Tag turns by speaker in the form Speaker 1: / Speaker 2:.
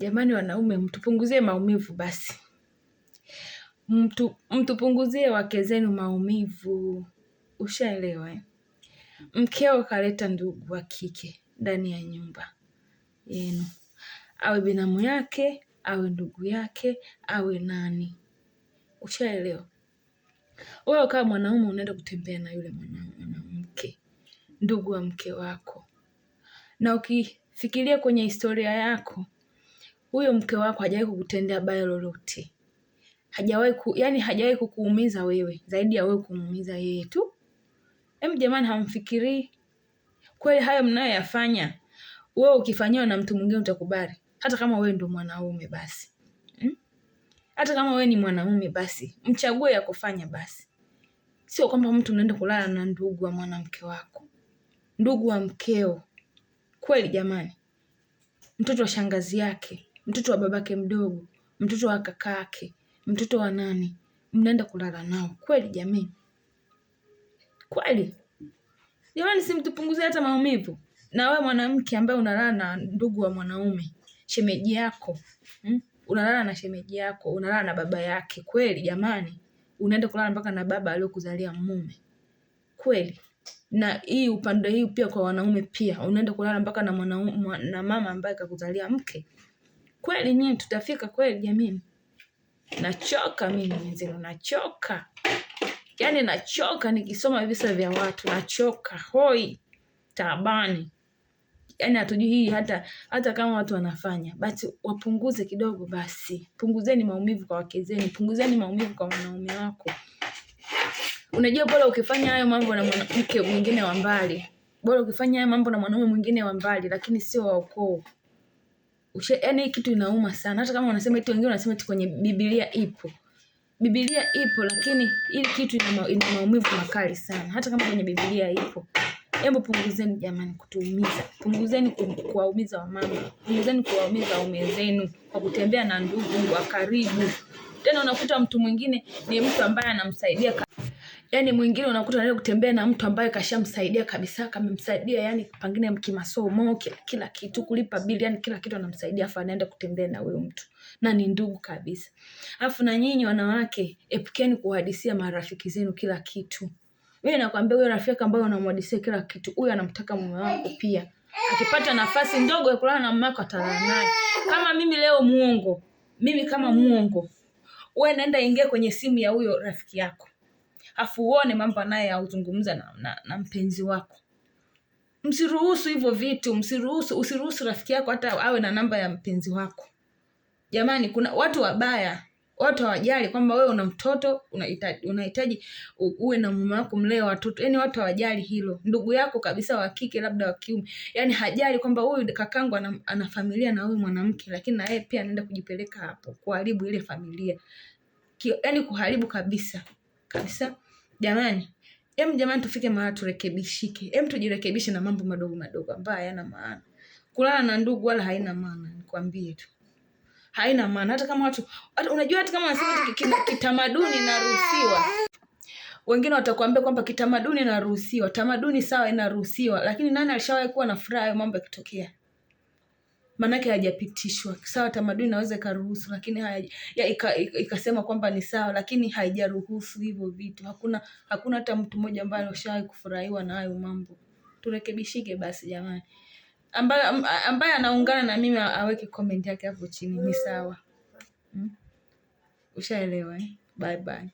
Speaker 1: Jamani wanaume, mtupunguzie maumivu basi. Mtupunguzie wake zenu maumivu. Ushaelewa? Mkeo kaleta ndugu wa kike ndani ya nyumba yenu, awe binamu yake, awe ndugu yake, awe nani. Ushaelewa? Wewe kama mwanaume unaenda kutembea na yule mwanamke, ndugu wa mke wako, na ukifikiria kwenye historia yako, huyo mke wako hajawahi kukutendea baya lolote. Hajawahi kukuumiza wewe zaidi ya wewe kumuumiza yeye tu. Jamani, hamfikirii kweli hayo mnayoyafanya? Wewe ukifanyiwa na mtu mwingine utakubali? Hata kama wewe ndo mwanaume basi. Hata kama wewe ni mwanaume basi, mchague ya kufanya basi. Sio kwamba mtu unaenda kulala na ndugu wa mwanamke wako, ndugu wa mkeo. Kweli jamani, mtoto wa shangazi yake, mtoto wa babake mdogo, mtoto wa kakake, mtoto wa nani, mnaenda kulala nao? Kweli jamani? Kweli jamani, simtupunguzie hata maumivu. Na wewe mwanamke ambaye unalala na ndugu wa mwanaume, shemeji yako, unalala na shemeji yako, unalala na baba yake. Kweli jamani, unaenda kulala mpaka na baba aliyokuzalia mume? Kweli? Na hii upande hii pia kwa wanaume pia, unaenda kulala mpaka na mama ambaye kakuzalia mke? Kweli nyinyi tutafika kweli jamani? Nachoka mimi mwenzenu, nachoka. Yaani nachoka nikisoma visa vya watu, nachoka hoi taabani. Yaani hatujui hii hata kama watu wanafanya, basi wapunguze kidogo basi. Punguzeni maumivu kwa wake zenu, punguzeni maumivu kwa wanaume wako. Unajua bora ukifanya hayo mambo na mwanamke mwingine wa mbali, bora ukifanya hayo mambo na mwanaume mwingine wa mbali, lakini sio wa ukoo. Yaani kitu inauma sana. Hata kama wanasema eti wengine wanasema eti kwenye Biblia ipo. Biblia ipo, lakini hili kitu ina maumivu makali sana. Hata kama kwenye Biblia ipo. Hebu punguzeni jamani kutuumiza. Punguzeni kuwaumiza wamama. Punguzeni kuwaumiza waume zenu kwa kutembea na ndugu wa karibu. Tena unakuta mtu mwingine ni mtu ambaye anamsaidia. Yaani mwingine unakuta anaenda kutembea na mtu ambaye kashamsaidia kabisa, kamemsaidia yani pengine kimasomo, kila kitu, kulipa bili, yani kila kitu anamsaidia, afa anaenda kutembea na huyo mtu. Na ni ndugu kabisa. Alafu na nyinyi wanawake, epukeni kuhadisia marafiki zenu kila kitu. Mimi nakwambia huyo rafiki ambaye unamhadisia kila kitu, huyo anamtaka mume wako pia. Akipata nafasi ndogo ya kulala na mume wako atalala naye. Kama mimi leo muongo, mimi kama muongo, wewe naenda ingia kwenye simu ya huyo rafiki yako, afu uone mambo anayozungumza na mpenzi wako. Msiruhusu hivyo vitu, usiruhusu rafiki yako hata awe na namba ya mpenzi wako. Jamani, kuna watu wabaya, watu hawajali kwamba wewe una mtoto, unahitaji uwe na mume wako, mlee watoto. Yaani watu hawajali hilo. Ndugu yako kabisa wa kike labda wa kiume, yaani hajali kwamba huyu kakangu ana familia na huyu mwanamke, lakini na yeye pia anaenda kujipeleka hapo kuharibu ile familia. Yaani kuharibu kabisa. Kabisa. Jamani, jamani tufike mahali turekebishike. Tujirekebishe na mambo madogo madogo ambayo hayana maana. Kulala na ndugu wala haina maana, nikwambie tu. Haina maana. Hata kama unajua hata kama wanasema kitamaduni inaruhusiwa. Wengine watakwambia kwamba kitamaduni inaruhusiwa. Tamaduni sawa inaruhusiwa, lakini nani alishawahi kuwa na furaha hayo mambo yakitokea? Manake hajapitishwa. Sawa, tamaduni inaweza ikaruhusu, lakini ikasema kwamba ni sawa, lakini haijaruhusu hivyo vitu. Hakuna hata mtu mmoja ambaye alishawahi kufurahiwa na hayo mambo. Turekebishike basi jamani. Ambaye anaungana na mimi aweke comment yake hapo chini, ni sawa. Ushaelewa? Bye bye.